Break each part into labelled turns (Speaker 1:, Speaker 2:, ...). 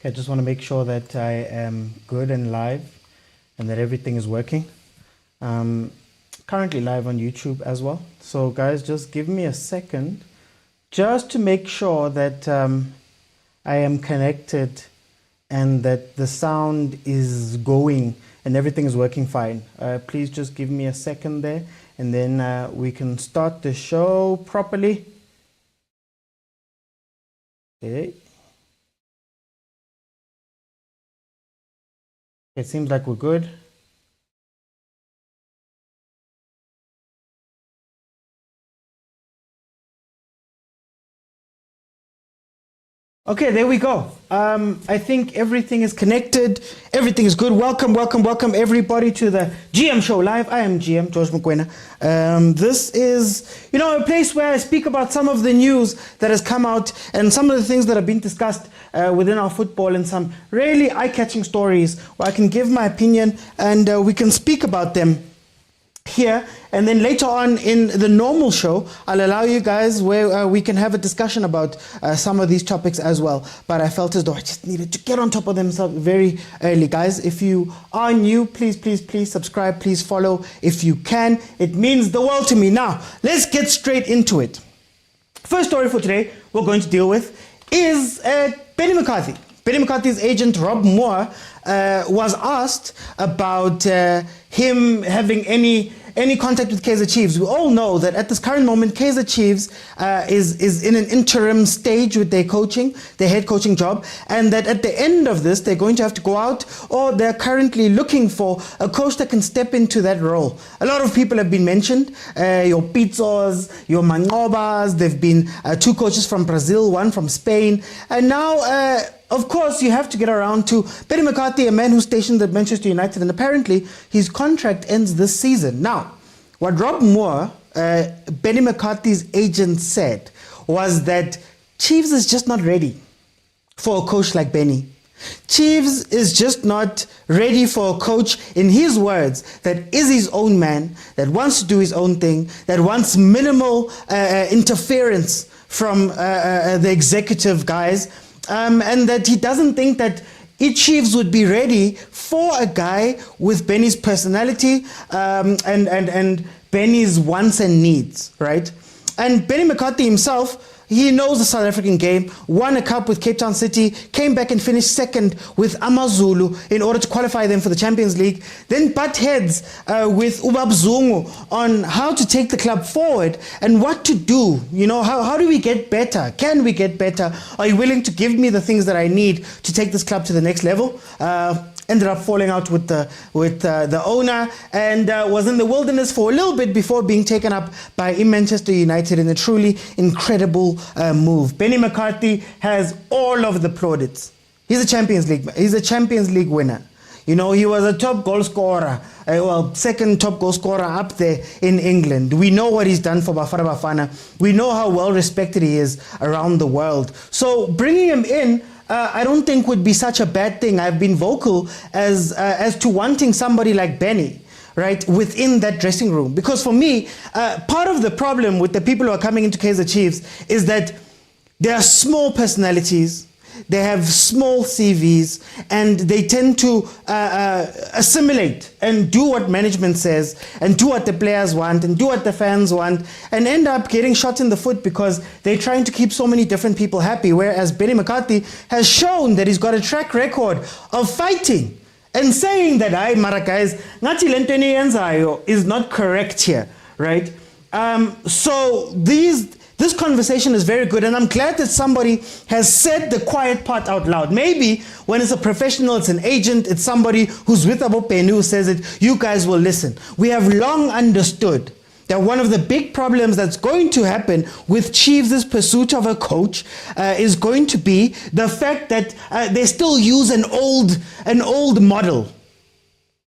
Speaker 1: I just want to make sure that I am good and live and that everything is working. Currently live on YouTube as well. So guys, just give me a second just to make sure that I am connected and that the sound is going and everything is working fine. Please just give me a second there and then we can start the show properly. Okay. It seems like we're good. Okay, there we go. I think everything is connected. Everything is good. Welcome everybody to the GM Show Live. I am GM, George Mokwena. This is, a place where I speak about some of the news that has come out and some of the things that have been discussed within our football and some really eye-catching stories where I can give my opinion and we can speak about them here, and then later on in the normal show I'll allow you guys where we can have a discussion about some of these topics as well, but I felt as though I just needed to get on top of them very early. Guys, if you are new, please subscribe, please follow if you can. It means the world to me. Now let's get straight into it. First story for today we're going to deal with is Benni McCarthy. Benni McCarthy's agent Rob Moore was asked about him having any contact with Kaizer Chiefs. We all know that at this current moment, Kaizer Chiefs is in an interim stage with their head coaching job, and that at the end of this, they're going to have to go out, or they're currently looking for a coach that can step into that role. A lot of people have been mentioned, your Pitsos, your Manobas. There've been 2 coaches from Brazil, 1 from Spain, and now of course, you have to get around to Benni McCarthy, a man who's stationed at Manchester United, and apparently his contract ends this season. Now, what Rob Moore, Benni McCarthy's agent, said was that Chiefs is just not ready for a coach like Benni. Chiefs is just not ready for a coach, in his words, that is his own man, that wants to do his own thing, that wants minimal interference from the executive guys. And that he doesn't think that Chiefs would be ready for a guy with Benni's personality and Benni's wants and needs, right? And Benni McCarthy himself, he knows the South African game, won a cup with Cape Town City, came back and finished second with AmaZulu in order to qualify them for the Champions League, then butt heads with Ubab Zungu on how to take the club forward and what to do. How do we get better? Can we get better? Are you willing to give me the things that I need to take this club to the next level? Ended up falling out with the owner and was in the wilderness for a little bit before being taken up by Manchester United in a truly incredible move. Benni McCarthy has all of the plaudits. He's a Champions League winner. He was a top goal scorer, second top goal scorer up there in England. We know what he's done for Bafana. We know how well respected he is around the world. So bringing him in, I don't think would be such a bad thing. I've been vocal as to wanting somebody like Benni, right, within that dressing room. Because for me, part of the problem with the people who are coming into Kaizer Chiefs is that they are small personalities, they have small CVs, and they tend to assimilate and do what management says and do what the players want and do what the fans want and end up getting shot in the foot because they're trying to keep so many different people happy, whereas Benni McCarthy has shown that he's got a track record of fighting and saying that, mara guys, ngathi le nto eniyenzayo is not correct here, right? So this conversation is very good, and I'm glad that somebody has said the quiet part out loud. Maybe when it's a professional, it's an agent, it's somebody who's with Abo Penny who says it, you guys will listen. We have long understood that one of the big problems that's going to happen with Chiefs' pursuit of a coach is going to be the fact that they still use an old model.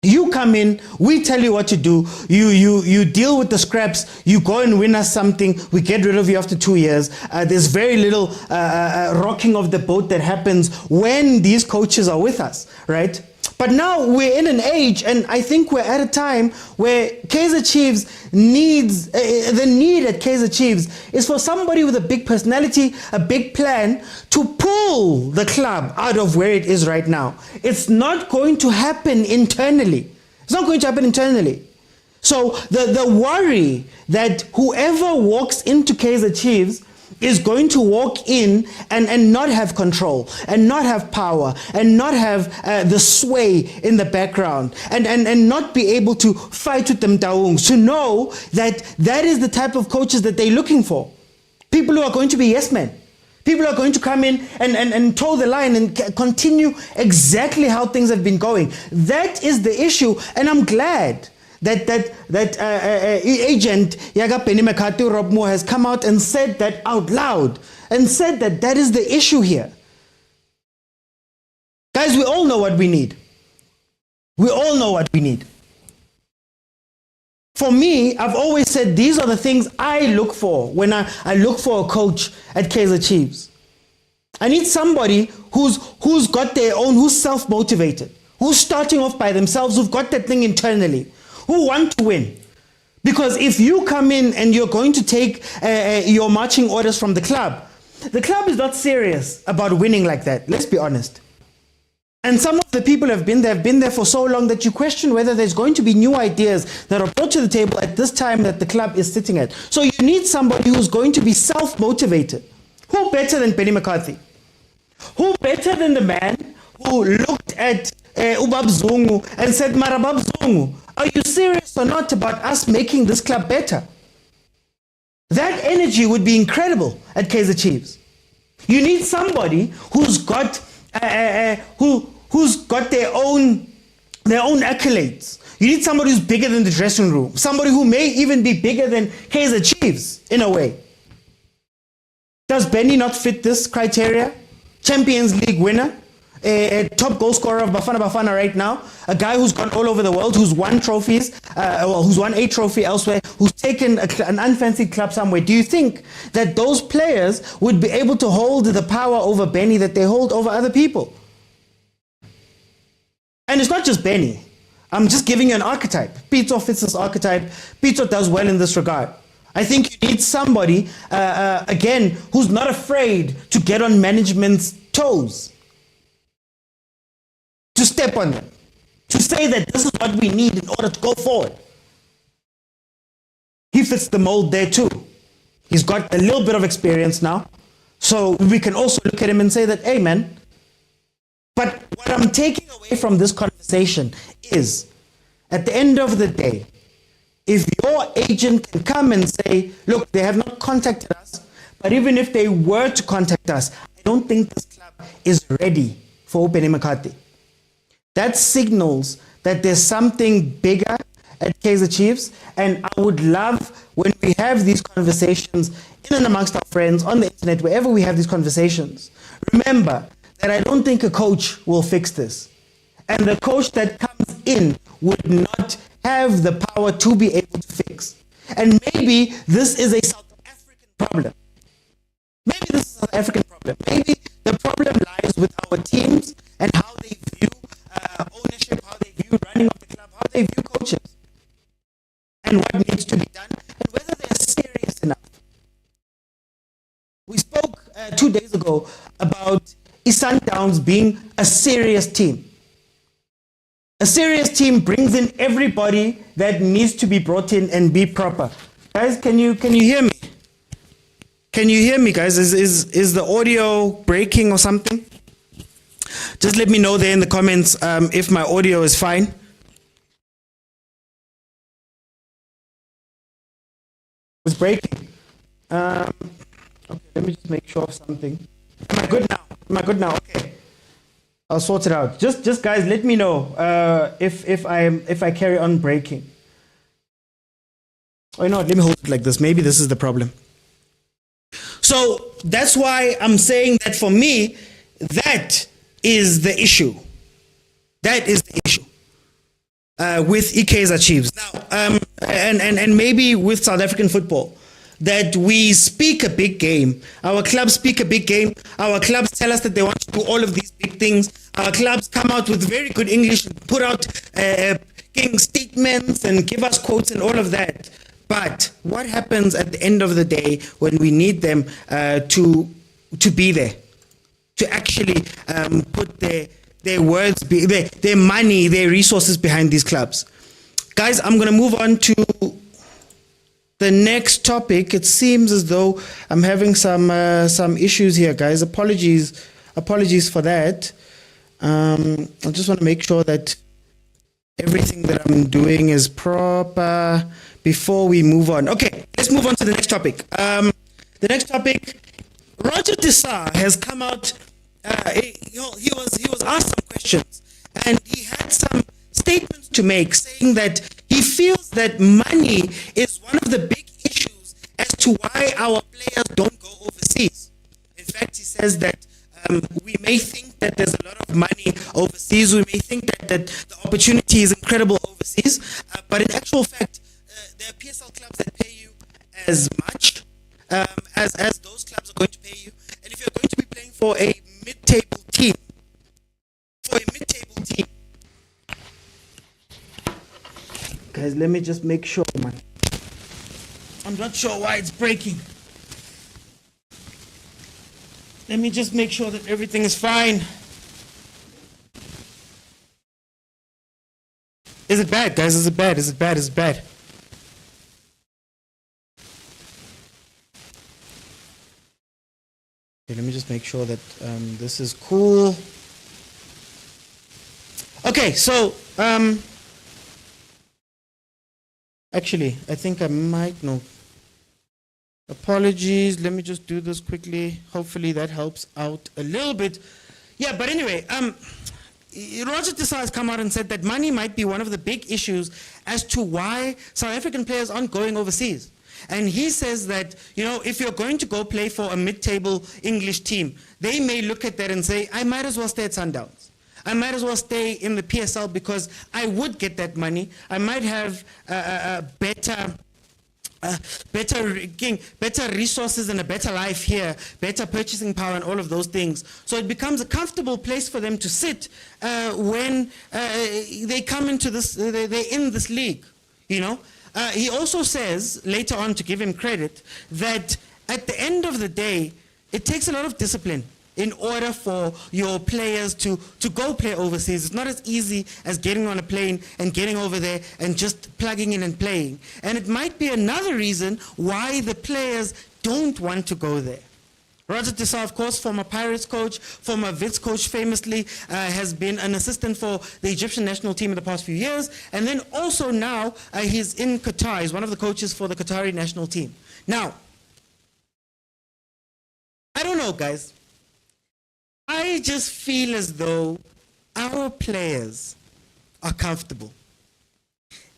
Speaker 1: You come in, we tell you what to do, you deal with the scraps, you go and win us something, we get rid of you after 2 years. There's very little rocking of the boat that happens when these coaches are with us, right? But now we're in an age, and I think we're at a time where Kaizer Chiefs needs, the need at Kaizer Chiefs is for somebody with a big personality, a big plan to pull the club out of where it is right now. It's not going to happen internally. It's not going to happen internally. So the worry that whoever walks into Kaizer Chiefs is going to walk in and not have control, and not have power, and not have the sway in the background, and not be able to fight with them taungs, to know that that is the type of coaches that they're looking for. People who are going to be yes men. People are going to come in and toe the line and continue exactly how things have been going. That is the issue, and I'm glad that agent Yaga Benni Rob Moore has come out and said that out loud, and said that that is the issue here. Guys, we all know what we need. We all know what we need. For me, I've always said these are the things I look for when I look for a coach at Kaizer Chiefs. I need somebody who's got their own, who's self-motivated, who's starting off by themselves, who've got that thing internally, who want to win. Because if you come in and you're going to take your marching orders from the club is not serious about winning like that. Let's be honest. And some of the people have been there for so long that you question whether there's going to be new ideas that are brought to the table at this time that the club is sitting at. So you need somebody who's going to be self-motivated. Who better than Benni McCarthy? Who better than the man who looked at Ubab Zungu and said, Marabab Zungu, are you serious or not about us making this club better? That energy would be incredible at Kaizer Chiefs. You need somebody who's got who's got their own accolades. You need somebody who's bigger than the dressing room, somebody who may even be bigger than Kaizer Chiefs in a way. Does Benni not fit this criteria? Champions League winner, a top goal scorer of Bafana right now, a guy who's gone all over the world, who's won trophies, who's won a trophy elsewhere, who's taken an unfancied club somewhere. Do you think that those players would be able to hold the power over Benni that they hold over other people? And it's not just Benni. I'm just giving you an archetype. Pitso fits this archetype. Pitso does well in this regard. I think you need somebody, again, who's not afraid to get on management's toes, to step on them, to say that this is what we need in order to go forward. He fits the mold there too. He's got a little bit of experience now, so we can also look at him and say that, hey man, but what I'm taking away from this conversation is, at the end of the day, if your agent can come and say, look, they have not contacted us, but even if they were to contact us, I don't think this club is ready for Benni McCarthy. That signals that there's something bigger at Kaizer Chiefs, and I would love when we have these conversations in and amongst our friends, on the internet, wherever we have these conversations, remember that I don't think a coach will fix this. And the coach that comes in would not have the power to be able to fix. And maybe this is a South African problem. Maybe this is a South African problem. Maybe the problem lies with our teams and how they view ownership, how they view running of the club, how they view coaches, and what needs to be done, and whether they are serious enough. We spoke 2 days ago about Sundowns being a serious team. A serious team brings in everybody that needs to be brought in and be proper. Guys, can you hear me? Can you hear me, guys? Is the audio breaking or something? Just let me know there in the comments if my audio is fine. It's breaking. Okay, let me just make sure of something. Am I good now? Am I good now? Okay. I'll sort it out. Just guys, let me know if I carry on breaking. Or not, let me hold it like this. Maybe this is the problem. So that's why I'm saying that for me, that is the issue. That is the issue with Kaizer Chiefs. Now, and maybe with South African football, that we speak a big game. Our clubs speak a big game. Our clubs tell us that they want to do all of these big things. our clubs come out with very good English, put out king statements and give us quotes and all of that. But what happens at the end of the day when we need them to be there, to actually put their words, their money, their resources behind these clubs? Guys, I'm going to move on to the next topic. It seems as though I'm having some issues here, guys. Apologies for that. I just want to make sure that everything that I'm doing is proper before we move on. Okay, let's move on to the next topic. The next topic, Roger Dessar has come out. He was asked some questions, and he had some statements to make, saying that he feels that money is one of the big issues as to why our players don't go overseas. In fact, he says that we may think that there's a lot of money overseas. We may think that the opportunity is incredible overseas, but in actual fact, there are PSL clubs that pay you as much as those clubs are going to pay you. And if you're going to be playing for a mid-table team, guys, let me just make sure, man. I'm not sure why it's breaking. Let me just make sure that everything is fine. Is it bad, guys? Is it bad? Is it bad? Is it bad? Okay, let me just make sure that this is cool. Okay, so actually, I think I might know. Apologies, let me just do this quickly. Hopefully that helps out a little bit. Yeah, but anyway, Roger Dessar has come out and said that money might be one of the big issues as to why South African players aren't going overseas. And he says that, you know, if you're going to go play for a mid-table English team, they may look at that and say, I might as well stay at Sundowns. I might as well stay in the PSL because I would get that money. I might have better resources and a better life here, better purchasing power and all of those things. So it becomes a comfortable place for them to sit when they come into this, they're in this league, you know. He also says, later on, to give him credit, that at the end of the day, it takes a lot of discipline in order for your players to go play overseas. It's not as easy as getting on a plane and getting over there and just plugging in and playing. And it might be another reason why the players don't want to go there. Roger Dessar, of course, former Pirates coach, former Wits coach, famously has been an assistant for the Egyptian national team in the past few years. And then also now he's in Qatar. He's one of the coaches for the Qatari national team. Now, I don't know, guys. I just feel as though our players are comfortable.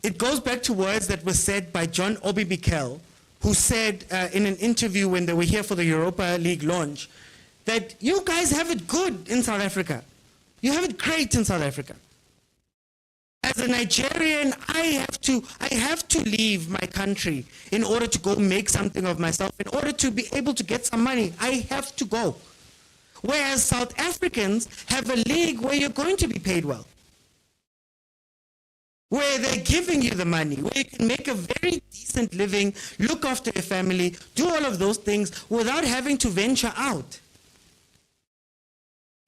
Speaker 1: It goes back to words that were said by John Obi Mikel, who said in an interview when they were here for the Europa League launch, that you guys have it good in South Africa. You have it great in South Africa. As a Nigerian, I have to leave my country in order to go make something of myself. In order to be able to get some money, I have to go. Whereas South Africans have a league where you're going to be paid well, where they're giving you the money, where you can make a very decent living, look after your family, do all of those things without having to venture out.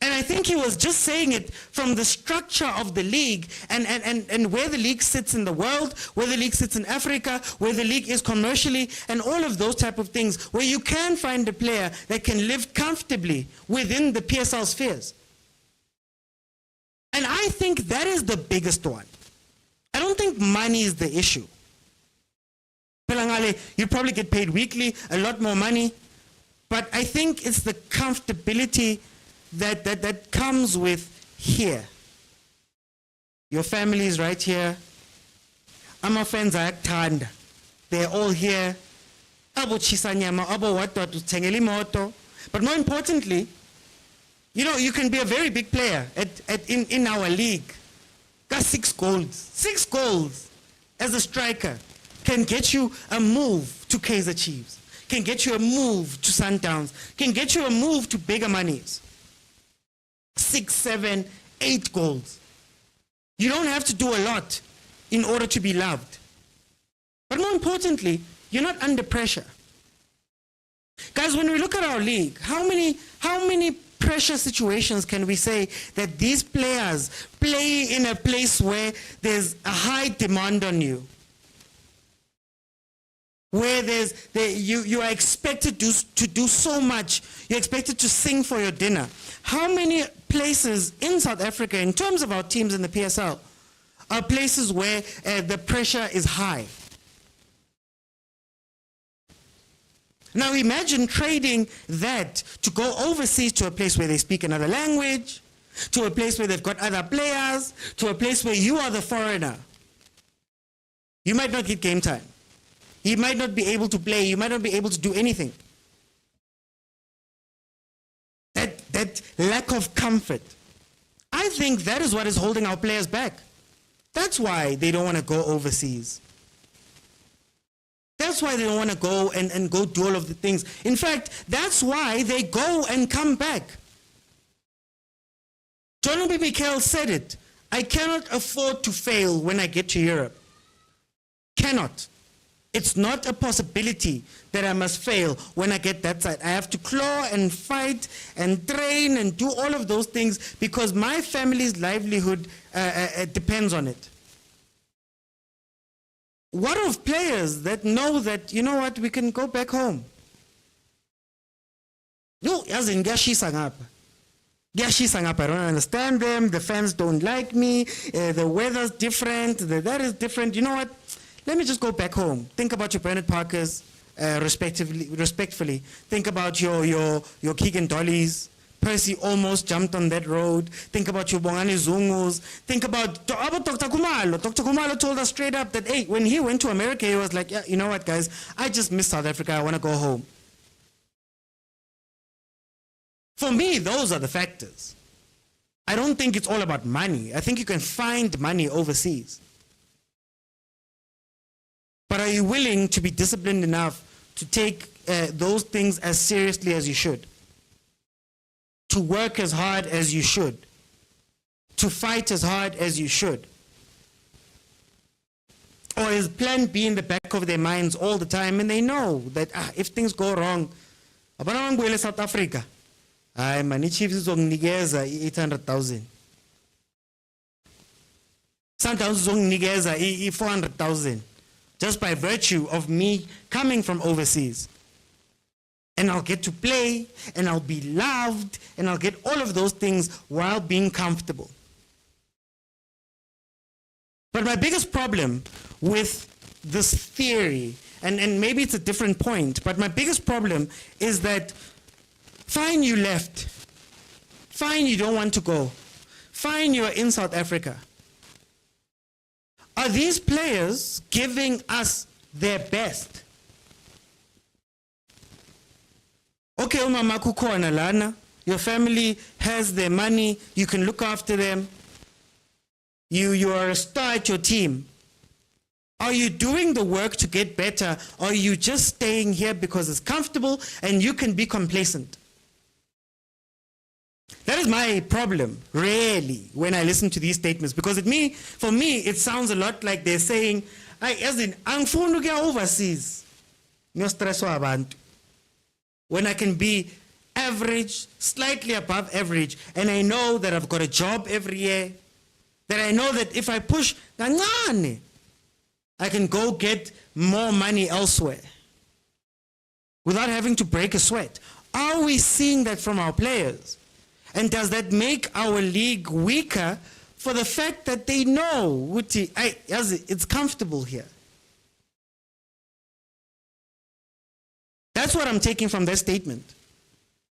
Speaker 1: And I think he was just saying it from the structure of the league and where the league sits in the world, where the league sits in Africa, where the league is commercially, and all of those type of things, where you can find a player that can live comfortably within the PSL spheres. And I think that is the biggest one. I don't think money is the issue. You probably get paid weekly, a lot more money, but I think it's the comfortability that comes with here. Your family is right here. Ama friends are tanda. They're all here. Abo chisanyama, abo what uthengela imoto. But more importantly, you know, you can be a very big player in our league. Got 6 goals. 6 goals as a striker can get you a move to Kaizer Chiefs, can get you a move to Sundowns, can get you a move to bigger monies. 6, 7, 8 goals. You don't have to do a lot in order to be loved. But more importantly, you're not under pressure. Guys, when we look at our league, how many pressure situations can we say that these players play in a place where there's a high demand on you? Where you are expected to do so much. You're expected to sing for your dinner. How many places in South Africa, in terms of our teams in the PSL, are places where the pressure is high? Now imagine trading that to go overseas to a place where they speak another language, to a place where they've got other players, to a place where you are the foreigner. You might not get game time. You might not be able to play. You might not be able to do anything. That lack of comfort. I think that is what is holding our players back. That's why they don't want to go overseas. That's why they don't want to go and go do all of the things. In fact, that's why they go and come back. John B. Mikel said it. I cannot afford to fail when I get to Europe. Cannot. It's not a possibility that I must fail when I get that side. I have to claw and fight and train and do all of those things because my family's livelihood depends on it. What of players that know that, you know what, we can go back home? No, as in ngiyashisa ngapha. I don't understand them. The fans don't like me. The weather's different. That is different. You know what? Let me just go back home. Think about your Bernard Parkers, respectfully. Think about your Keegan Dollies. Percy almost jumped on that road. Think about your Bongani Zungus. Think about Dr. Kumalo. Dr. Kumalo told us straight up that, hey, when he went to America, he was like, yeah, you know what, guys? I just miss South Africa. I want to go home. For me, those are the factors. I don't think it's all about money. I think you can find money overseas. But are you willing to be disciplined enough to take those things as seriously as you should? To work as hard as you should? To fight as hard as you should? Or is plan B in the back of their minds all the time and they know that if things go wrong, abana South Africa, Mani Chiefs izonginikeza 800,000. Sundowns izonginikeza 400,000. Just by virtue of me coming from overseas. And I'll get to play, and I'll be loved, and I'll get all of those things while being comfortable. But my biggest problem with this theory, and maybe it's a different point, but my biggest problem is that fine, you left. Fine, you don't want to go. Fine, you're in South Africa. Are these players giving us their best? Okay, umama kukhona lana. Your family has their money. You can look after them. You are a star at your team. Are you doing the work to get better? Or are you just staying here because it's comfortable and you can be complacent? That is my problem, really, when I listen to these statements. Because for me, it sounds a lot like they're saying, as in, angifuni ukuya overseas. Ngiyostreswa abantu. When I can be average, slightly above average, and I know that I've got a job every year, that I know that if I push, kancane, I can go get more money elsewhere without having to break a sweat. Are we seeing that from our players? And does that make our league weaker for the fact that they know it's comfortable here? That's what I'm taking from their statement.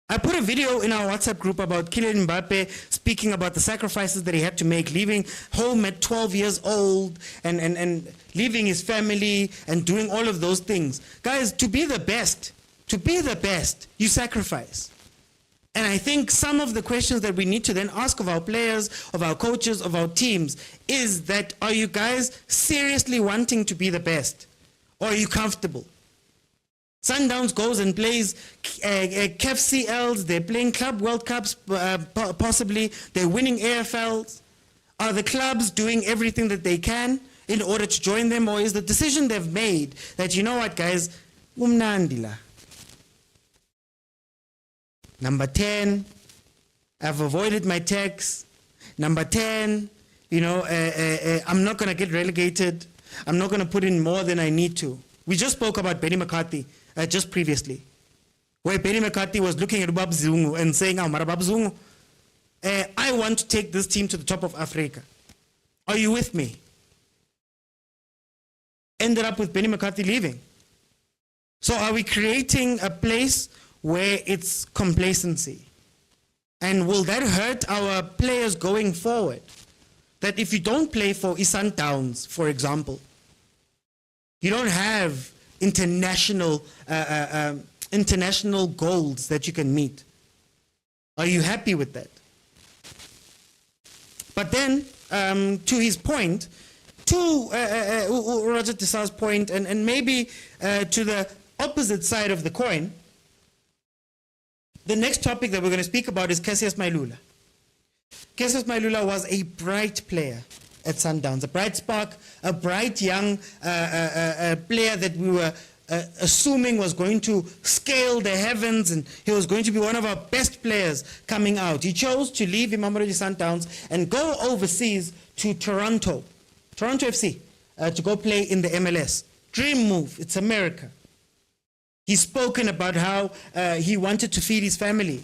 Speaker 1: I put a video in our WhatsApp group about Kylian Mbappe speaking about the sacrifices that he had to make, leaving home at 12 years old and leaving his family and doing all of those things. Guys, to be the best, you sacrifice. And I think some of the questions that we need to then ask of our players, of our coaches, of our teams, is that, are you guys seriously wanting to be the best? Or are you comfortable? Sundowns goes and plays CAF CLs, they're playing Club World Cups, possibly, they're winning AFLs. Are the clubs doing everything that they can in order to join them, or is the decision they've made that, you know what, guys, umnandila. Number 10, I've avoided my tax. Number 10, you know, I'm not going to get relegated. I'm not going to put in more than I need to. We just spoke about Benni McCarthy just previously, where Benni McCarthy was looking at Bab Zungu and saying, oh, Mara Bab Zungu, I want to take this team to the top of Africa. Are you with me? Ended up with Benni McCarthy leaving. So are we creating a place where it's complacency? And will that hurt our players going forward? That if you don't play for Sundowns, for example, you don't have international goals that you can meet. Are you happy with that? But then, to his point, to Roger Tissa's point, and maybe to the opposite side of the coin, the next topic that we're going to speak about is Cassius Mailula. Cassius Mailula was a bright player at Sundowns, a bright spark, a bright young player that we were assuming was going to scale the heavens, and he was going to be one of our best players coming out. He chose to leave Mamelodi Sundowns and go overseas to Toronto FC, to go play in the MLS. Dream move, it's America. He's spoken about how he wanted to feed his family.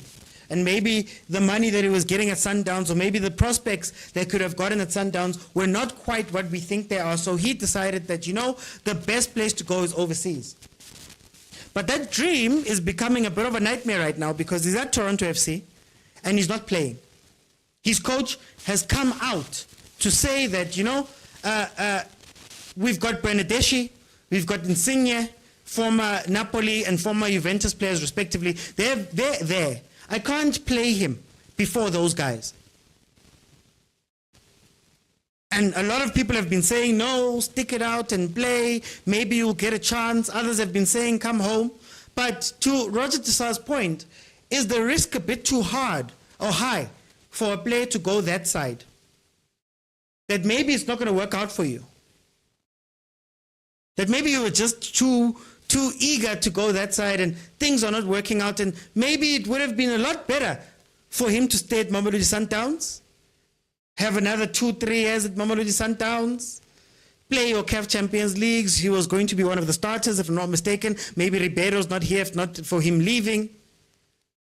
Speaker 1: And maybe the money that he was getting at Sundowns, or maybe the prospects they could have gotten at Sundowns, were not quite what we think they are. So he decided that, you know, the best place to go is overseas. But that dream is becoming a bit of a nightmare right now, because he's at Toronto FC and he's not playing. His coach has come out to say that, you know, we've got Bernadeschi, we've got Insigne, former Napoli and former Juventus players respectively. They're there. I can't play him before those guys. And a lot of people have been saying, no, stick it out and play. Maybe you'll get a chance. Others have been saying, come home. But to Roger Tissa's point, is the risk a bit too hard or high for a player to go that side? That maybe it's not going to work out for you. That maybe you were just too eager to go that side and things are not working out, and maybe it would have been a lot better for him to stay at Mamelodi Sundowns, have another 2-3 years at Mamelodi Sundowns, play your CAF Champions Leagues. He was going to be one of the starters, if I'm not mistaken. Maybe Ribeiro's not here, if not for him leaving.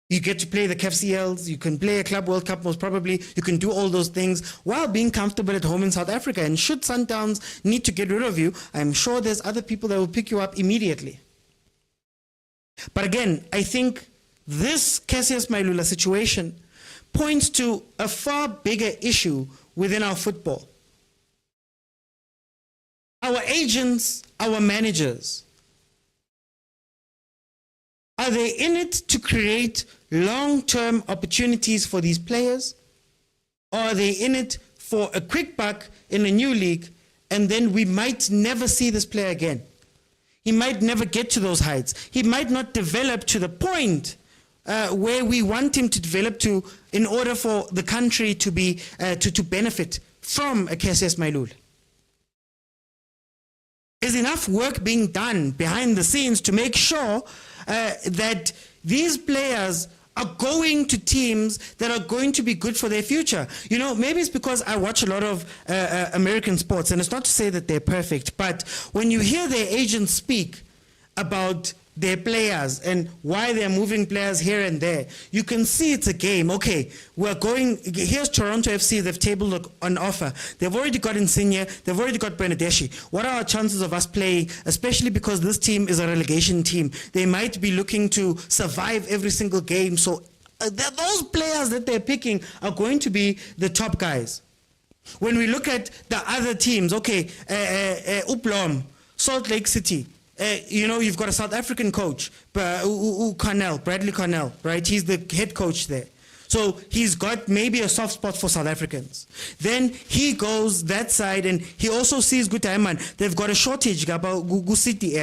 Speaker 1: You get to play the CAF CLs, you can play a Club World Cup most probably, you can do all those things while being comfortable at home in South Africa. And should Sundowns need to get rid of you, I'm sure there's other people that will pick you up immediately. But again, I think this Cassius Mailula situation points to a far bigger issue within our football. Our agents, our managers, are they in it to create long-term opportunities for these players? Or are they in it for a quick buck in a new league, and then we might never see this player again? He might never get to those heights. He might not develop to the point where we want him to develop to in order for the country to be to benefit from a Cassius Mailula. Is enough work being done behind the scenes to make sure that these players are going to teams that are going to be good for their future? You know, maybe it's because I watch a lot of American sports, and it's not to say that they're perfect, but when you hear their agents speak about their players and why they're moving players here and there, you can see it's a game. Okay, we're going, here's Toronto FC, they've tabled an offer. They've already got Insigne, they've already got Bernadeschi. What are our chances of us playing, especially because this team is a relegation team? They might be looking to survive every single game. So those players that they're picking are going to be the top guys. When we look at the other teams, okay, Uplom, Salt Lake City, you know, you've got a South African coach, Bradley Cornell, right? He's the head coach there. So he's got maybe a soft spot for South Africans. Then he goes that side, and he also sees good time, man. They've got a shortage about City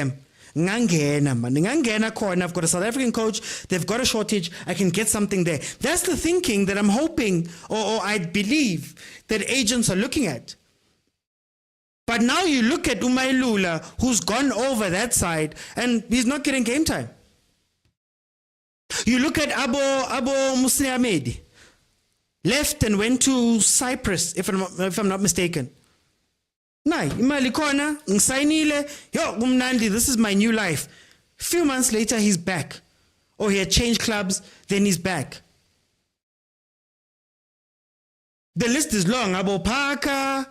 Speaker 1: ngangena man, ngangena corner. I've got a South African coach. They've got a shortage. I can get something there. That's the thinking that I'm hoping, or I believe that agents are looking at. But now you look at Mailula, who's gone over that side, and he's not getting game time. You look at Abo Musliamedi, left and went to Cyprus, if I'm not mistaken. Nai, imali khona, ngisainile, yo kumnandi, this is my new life. A few months later, he's back. Or he had changed clubs, then he's back. The list is long. Abo Parker,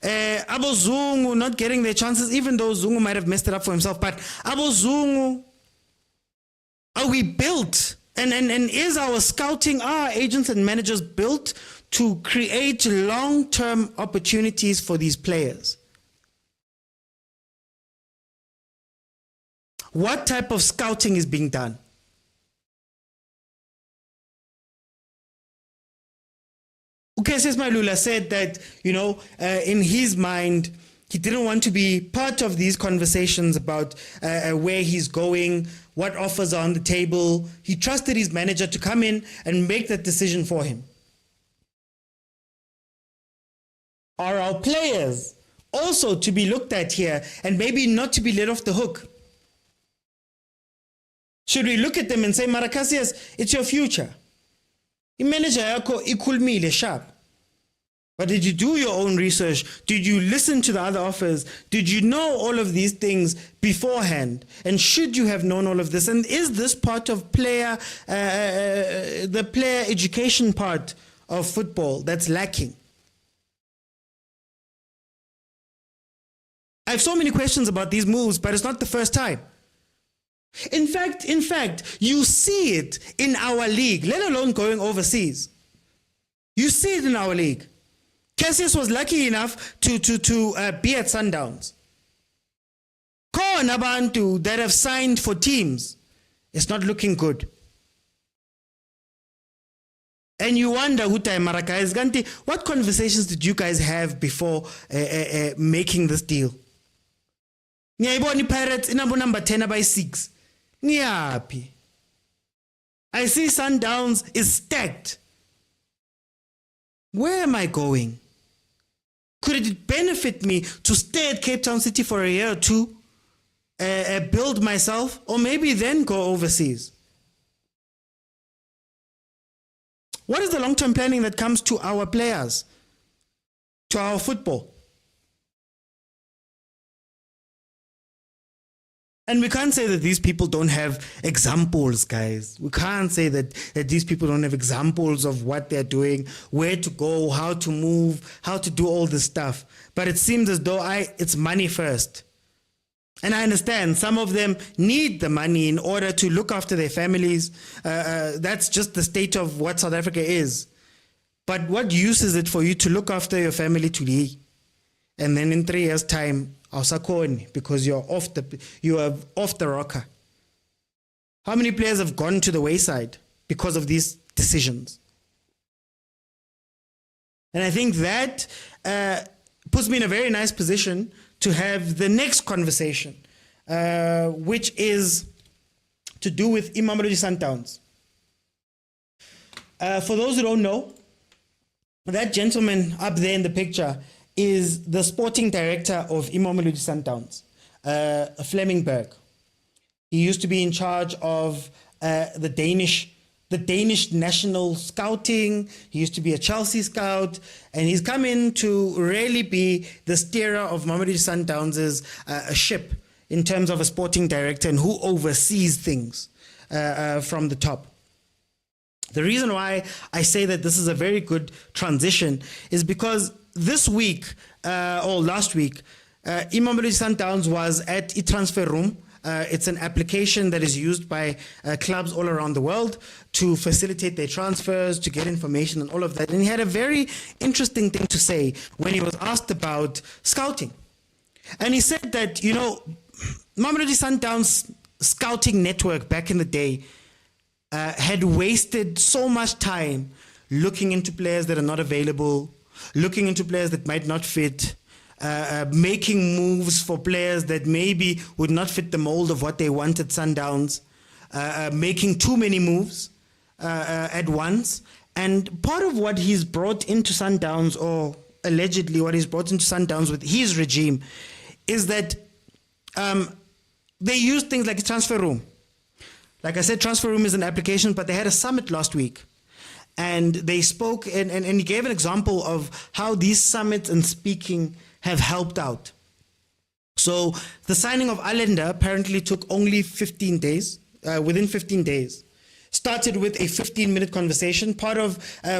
Speaker 1: Abo Zungu not getting their chances, even though Zungu might have messed it up for himself. But Abo Zungu, are we built? And is our scouting, our agents and managers built to create long-term opportunities for these players? What type of scouting is being done? Cassius Mailula said that, in his mind, he didn't want to be part of these conversations about where he's going, what offers are on the table. He trusted his manager to come in and make that decision for him. Are our players also to be looked at here and maybe not to be let off the hook? Should we look at them and say, Cassius, it's your future. Manager yako ikulmile sharp. But did you do your own research? Did you listen to the other offers? Did you know all of these things beforehand? And should you have known all of this? And is this part of the player education part of football that's lacking? I have so many questions about these moves, but it's not the first time. In fact, you see it in our league, let alone going overseas. You see it in our league. Cassius was lucky enough to be at Sundowns. Khona abantu that have signed for teams, it's not looking good. And you wonder, Ganti, what conversations did you guys have before making this deal? Ngiyayibona Pirates number 10 by 6. Ngiyaphi? I see Sundowns is stacked. Where am I going? Could it benefit me to stay at Cape Town City for a year or two, build myself, or maybe then go overseas? What is the long-term planning that comes to our players, to our football? And we can't say that these people don't have examples, guys. We can't say that these people don't have examples of what they're doing, where to go, how to move, how to do all this stuff. But it seems as though it's money first. And I understand some of them need the money in order to look after their families. That's just the state of what South Africa is. But what use is it for you to look after your family today? And then in 3 years' time, because you're off the rocker. How many players have gone to the wayside because of these decisions? And I think that puts me in a very nice position to have the next conversation, which is to do with Mamelodi Sundowns. For those who don't know, that gentleman up there in the picture is the sporting director of Mamelodi Sundowns, Flemingberg. He used to be in charge of the Danish national scouting. He used to be a Chelsea scout, and he's come in to really be the steerer of Mamelodi Sundowns' ship in terms of a sporting director and who oversees things from the top. The reason why I say that this is a very good transition is because this week, or last week, Mamelodi Sundowns was at e-transfer room. It's an application that is used by clubs all around the world to facilitate their transfers, to get information and all of that. And he had a very interesting thing to say when he was asked about scouting. And he said that, Mamelodi Sundowns scouting network back in the day had wasted so much time looking into players that are not available, looking into players that might not fit, making moves for players that maybe would not fit the mold of what they want at Sundowns, making too many moves at once. And part of what he's brought into Sundowns, or allegedly what he's brought into Sundowns with his regime, is that they use things like a transfer room. Like I said, transfer room is an application, but they had a summit last week. And they spoke, and he gave an example of how these summits and speaking have helped out. So the signing of Allende apparently took only 15 days, within 15 days. Started with a 15-minute conversation. Part of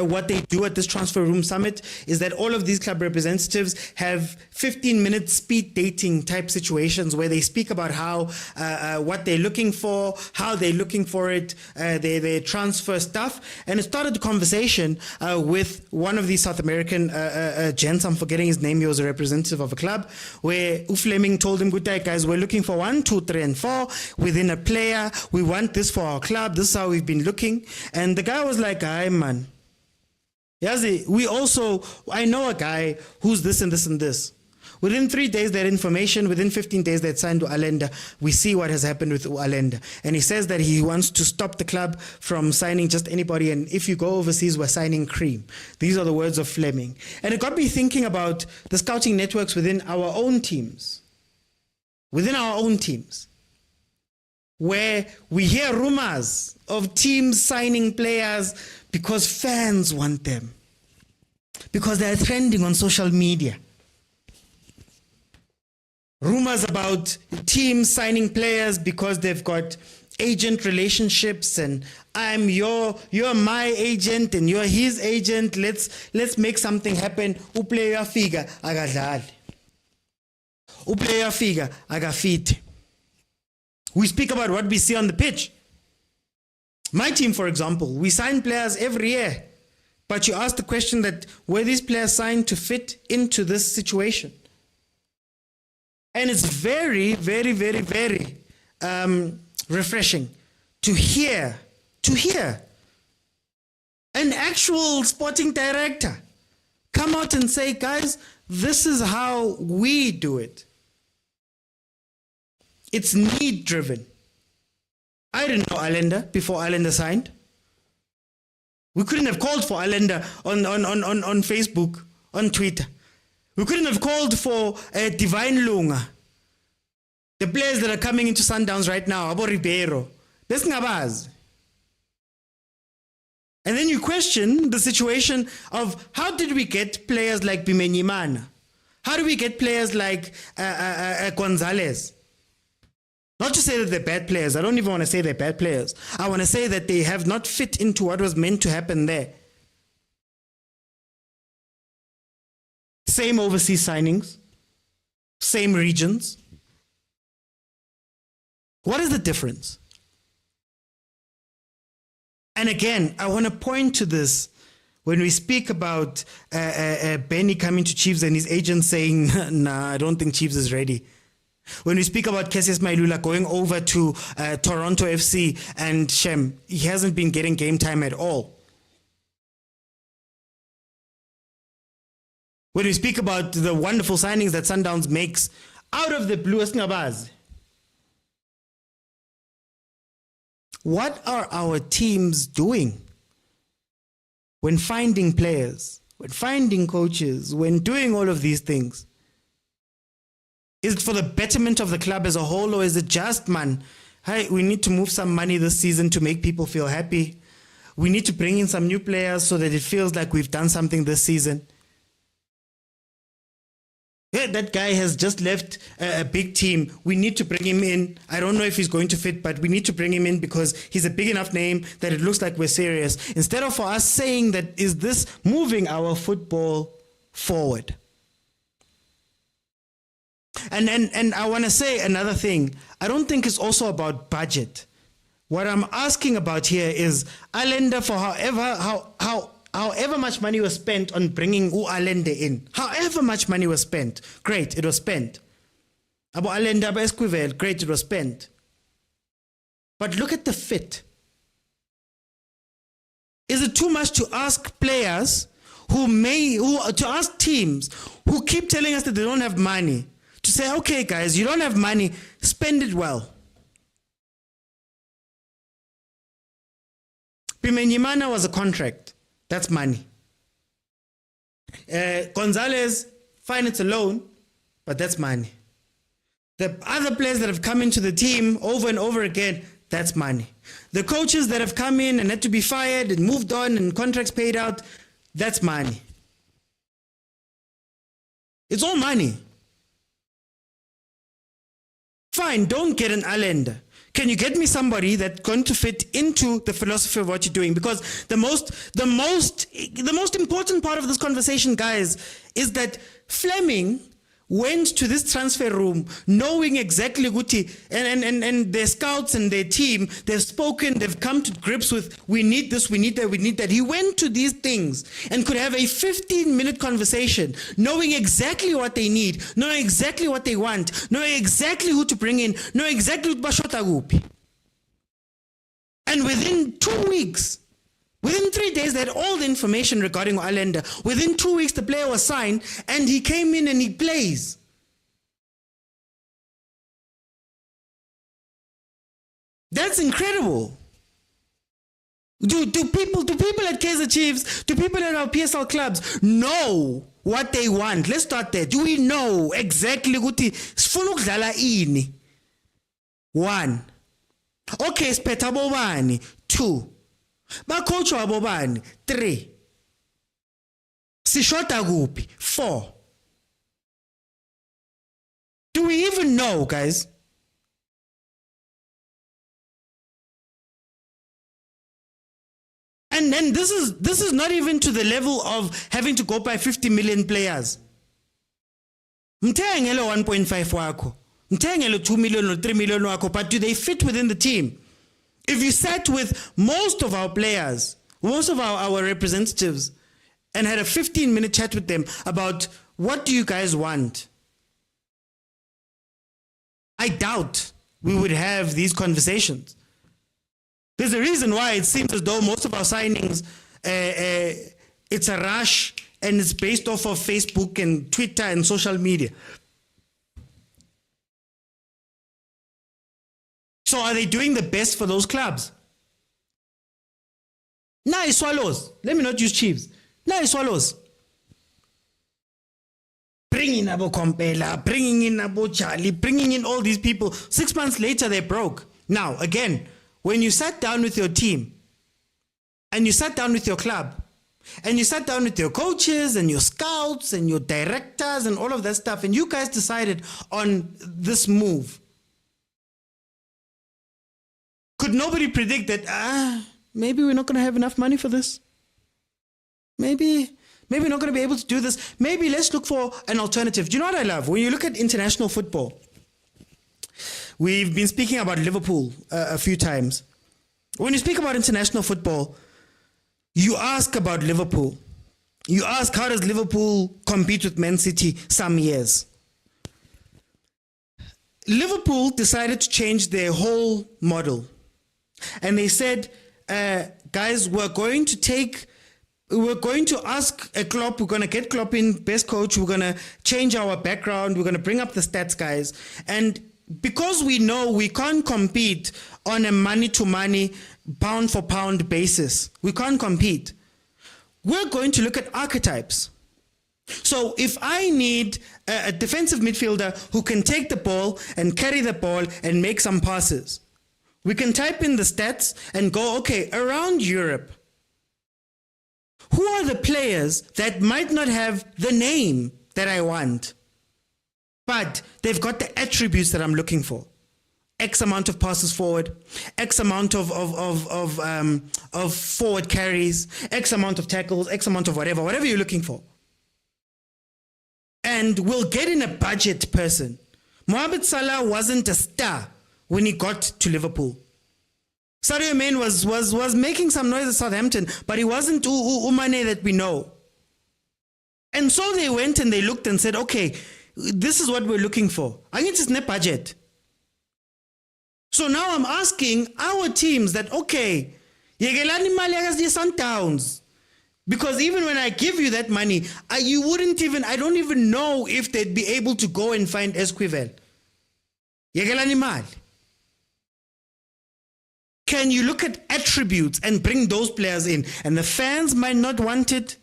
Speaker 1: what they do at this transfer room summit is that all of these club representatives have 15-minute speed dating type situations where they speak about how what they're looking for, how they're looking for it, their transfer stuff. And it started the conversation with one of these South American gents. I'm forgetting his name. He was a representative of a club, where Fleming told him, good day, guys, we're looking for 1, 2, 3, and 4 within a player. We want this for our club. This is how we've been looking. And the guy was like, "Hi, man. Yazi, I know a guy who's this and this and this." Within 3 days, that information, within 15 days, they'd signed to Allende. We see what has happened with Allende. And he says that he wants to stop the club from signing just anybody. And if you go overseas, we're signing cream. These are the words of Fleming. And it got me thinking about the scouting networks within our own teams. Within our own teams, where we hear rumors of teams signing players because fans want them, because they're trending on social media. Rumors about teams signing players because they've got agent relationships, and you're my agent and you're his agent. Let's make something happen. Uplayer figure agadlali. Uplayer figure agafite. We speak about what we see on the pitch. My team, for example, we sign players every year. But you ask the question that, were these players signed to fit into this situation? And it's very, very, very, very refreshing to hear an actual sporting director come out and say, guys, this is how we do it. It's need driven. I didn't know Allende before Allende signed. We couldn't have called for Allende on Facebook, on Twitter. We couldn't have called for Divine Lunga. The players that are coming into Sundowns right now, Abo Ribeiro. This ngabaz. And then you question the situation of, how did we get players like Bimenyimana? How do we get players like Gonzalez? Not to say that they're bad players. I don't even want to say they're bad players. I want to say that they have not fit into what was meant to happen there. Same overseas signings, same regions. What is the difference? And again, I want to point to this when we speak about Benni coming to Chiefs and his agent saying, nah, I don't think Chiefs is ready. When we speak about Cassius Mailula going over to Toronto FC and Shem, he hasn't been getting game time at all. When we speak about the wonderful signings that Sundowns makes out of the blue, what are our teams doing when finding players, when finding coaches, when doing all of these things? Is it for the betterment of the club as a whole, or is it just, man, hey, we need to move some money this season to make people feel happy. We need to bring in some new players so that it feels like we've done something this season. Yeah, that guy has just left a big team. We need to bring him in. I don't know if he's going to fit, but we need to bring him in because he's a big enough name that it looks like we're serious. Instead of for us saying that, is this moving our football forward? And I want to say another thing. I don't think it's also about budget. What I'm asking about here is Allende, for however much money was spent on bringing Allende in. However much money was spent, great, it was spent. Abo Allende, abo Esquivel, great, it was spent. But look at the fit. Is it too much to ask players to ask teams who keep telling us that they don't have money to say, okay, guys, you don't have money, spend it well. Pimenyimana was a contract. That's money. Gonzalez, fine, it's a loan, but that's money. The other players that have come into the team over and over again, that's money. The coaches that have come in and had to be fired and moved on and contracts paid out, that's money. It's all money. Fine, don't get an Allender. Can you get me somebody that's going to fit into the philosophy of what you're doing? Because the most important part of this conversation, guys, is that Fleming went to this transfer room knowing exactly Guti and their scouts and their team, they've spoken, they've come to grips with, we need this, we need that, we need that. He went to these things and could have a 15-minute conversation, knowing exactly what they need, knowing exactly what they want, knowing exactly who to bring in, knowing exactly what bashota gupi. And within 2 weeks, within 3 days, they had all the information regarding Allender. Within 2 weeks, the player was signed, and he came in and he plays. That's incredible. Do people at Kaizer Chiefs, do people at our PSL clubs know what they want? Let's start there. Do we know exactly ukuthi sifuna ukudlala ini? 1. Okay, spetha bobani. 2. Coach wabobani. 3. Sishota gupi. 4. Do we even know, guys? And then this is not even to the level of having to go by 50 million players. Mthengele 1.5 wako. Mthengele 2 million or 3 million wako, but do they fit within the team? If you sat with most of our players, most of our representatives, and had a 15-minute chat with them about what do you guys want, I doubt we would have these conversations. There's a reason why it seems as though most of our signings, it's a rush and it's based off of Facebook and Twitter and social media. So are they doing the best for those clubs? Now Swallows. Let me not use Chiefs. Now Swallows. Bringing in Abo Kompela, bringing in Abo Charlie, bringing in all these people. 6 months later, they're broke. Now, again, when you sat down with your team, and you sat down with your club, and you sat down with your coaches and your scouts and your directors and all of that stuff, and you guys decided on this move, could nobody predict that, maybe we're not going to have enough money for this? Maybe we're not going to be able to do this. Maybe let's look for an alternative. Do you know what I love? When you look at international football, we've been speaking about Liverpool a few times. When you speak about international football, you ask about Liverpool. You ask, how does Liverpool compete with Man City some years? Liverpool decided to change their whole model. And they said, guys, we're going to ask a Klopp, we're going to get Klopp in, best coach, we're going to change our background, we're going to bring up the stats, guys. And because we know we can't compete on a money-to-money, pound-for-pound basis, we can't compete, we're going to look at archetypes. So if I need a defensive midfielder who can take the ball and carry the ball and make some passes, we can type in the stats and go, okay, around Europe, who are the players that might not have the name that I want, but they've got the attributes that I'm looking for? X amount of passes forward, X amount of forward carries, X amount of tackles, X amount of whatever you're looking for. And we'll get in a budget person. Mohamed Salah wasn't a star when he got to Liverpool. Sadio Mane was making some noise at Southampton, but he wasn't Umane that we know. And so they went and they looked and said, okay, this is what we're looking for. I need to budget. So now I'm asking our teams that, okay, yegelani mali yakasi Sundowns. Because even when I give you that money, I don't even know if they'd be able to go and find Esquivel. Yegelani mali. Can you look at attributes and bring those players in? And the fans might not want it,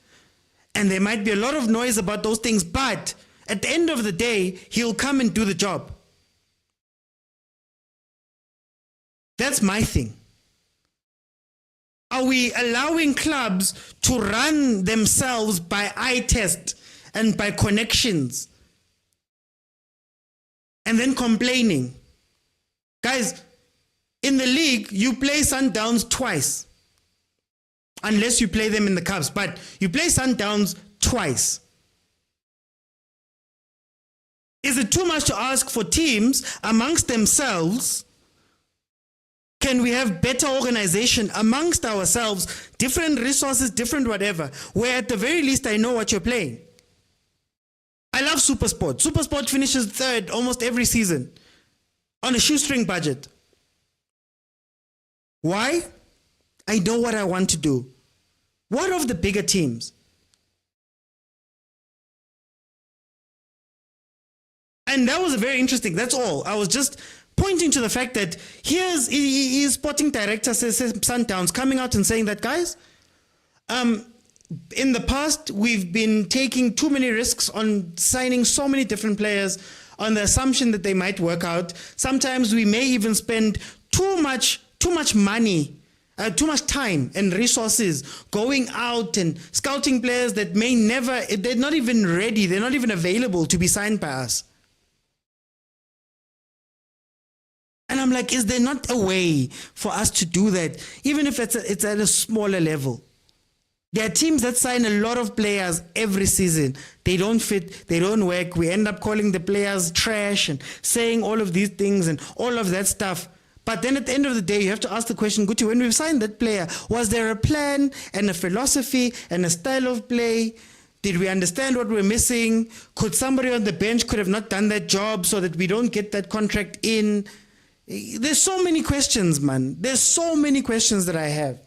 Speaker 1: and there might be a lot of noise about those things, but at the end of the day, he'll come and do the job. That's my thing. Are we allowing clubs to run themselves by eye test and by connections and then complaining? Guys, in the league, you play Sundowns twice. Unless you play them in the Cups, but you play Sundowns twice. Is it too much to ask for teams amongst themselves? Can we have better organization amongst ourselves, different resources, different whatever, where at the very least I know what you're playing? I love Supersport. Supersport finishes third almost every season on a shoestring budget. Why? I know what I want to do. What of the bigger teams? And that was very interesting. That's all. I was just pointing to the fact that here's his sporting director, says Sundowns, coming out and saying that, guys, in the past, we've been taking too many risks on signing so many different players on the assumption that they might work out. Sometimes we may even spend too much money, too much time and resources going out and scouting players that they're not even ready, they're not even available to be signed by us. And I'm like, is there not a way for us to do that, even if it's at a smaller level? There are teams that sign a lot of players every season. They don't fit, they don't work. We end up calling the players trash and saying all of these things and all of that stuff. But then at the end of the day, you have to ask the question, Guti, when we signed that player, was there a plan and a philosophy and a style of play? Did we understand what we're missing? Could somebody on the bench could have not done that job so that we don't get that contract in? There's so many questions, man. There's so many questions that I have.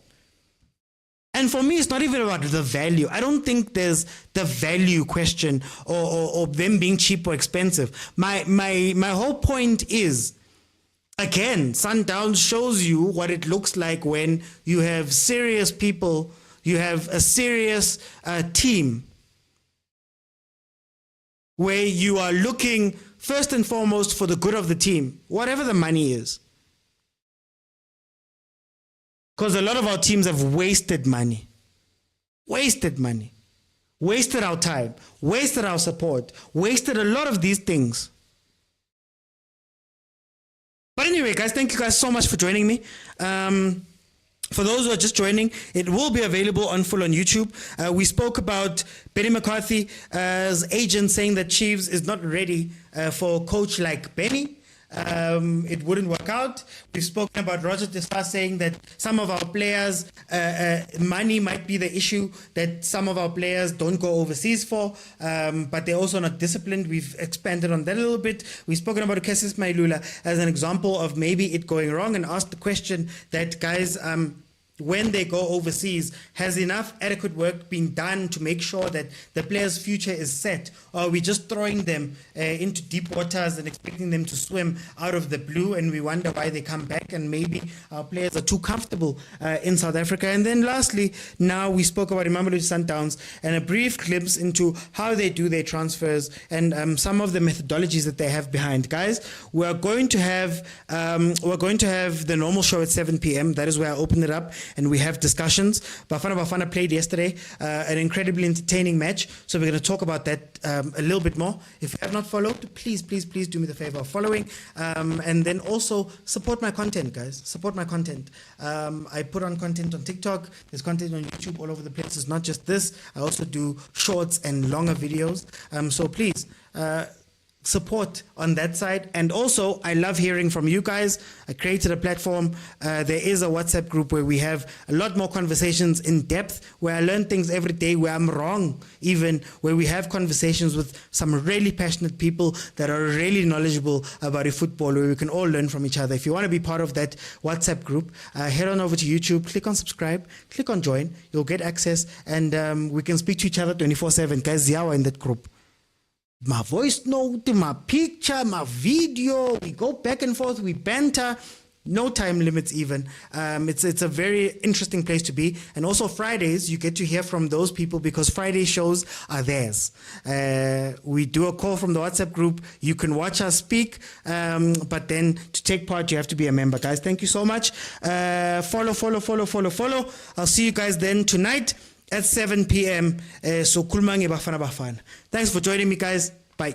Speaker 1: And for me, it's not even about the value. I don't think there's the value question or them being cheap or expensive. My whole point is, again, Sundowns shows you what it looks like when you have serious people, you have a serious team where you are looking first and foremost for the good of the team, whatever the money is. Because a lot of our teams have wasted money, wasted our time, wasted our support, wasted a lot of these things. But anyway, guys, thank you guys so much for joining me. For those who are just joining, it will be available on full on YouTube. We spoke about Benni McCarthy's agent saying that Chiefs is not ready for a coach like Benni. It wouldn't work out. We've spoken about Roger Despa saying that some of our players, money might be the issue, that some of our players don't go overseas for, but they're also not disciplined. We've expanded on that a little bit. We've spoken about Cassius Mailula as an example of maybe it going wrong, and asked the question that, guys, when they go overseas, has enough adequate work been done to make sure that the player's future is set? Or are we just throwing them into deep waters and expecting them to swim out of the blue, and we wonder why they come back, and maybe our players are too comfortable in South Africa? And then lastly, now we spoke about Mamelodi Sundowns and a brief glimpse into how they do their transfers and some of the methodologies that they have behind. Guys, we're going to have the normal show at 7 p.m. That is where I open it up and we have discussions. Bafana played yesterday, an incredibly entertaining match. So we're going to talk about that a little bit more. If you have not followed, please do me the favor of following. And then also support my content, guys. Support my content. I put on content on TikTok. There's content on YouTube all over the place. It's not just this. I also do shorts and longer videos. So please, support on that side. And also, I love hearing from you guys. I created a platform. There is a WhatsApp group where we have a lot more conversations in depth, where I learn things every day, where I'm wrong, even where we have conversations with some really passionate people that are really knowledgeable about football, where we can all learn from each other. If you want to be part of that WhatsApp group, head on over to YouTube, click on subscribe, click on join. You'll get access, and we can speak to each other 24/7. Guys, Ziawa in that group. My voice note, my picture, my video, we go back and forth, we banter, no time limits even. It's a very interesting place to be. And also Fridays, you get to hear from those people because Friday shows are theirs. We do a call from the WhatsApp group. You can watch us speak, but then to take part, you have to be a member. Guys, thank you so much. Follow. I'll see you guys then tonight at 7 p.m. So kulmange bafana bafana. Thanks for joining me, guys. Bye.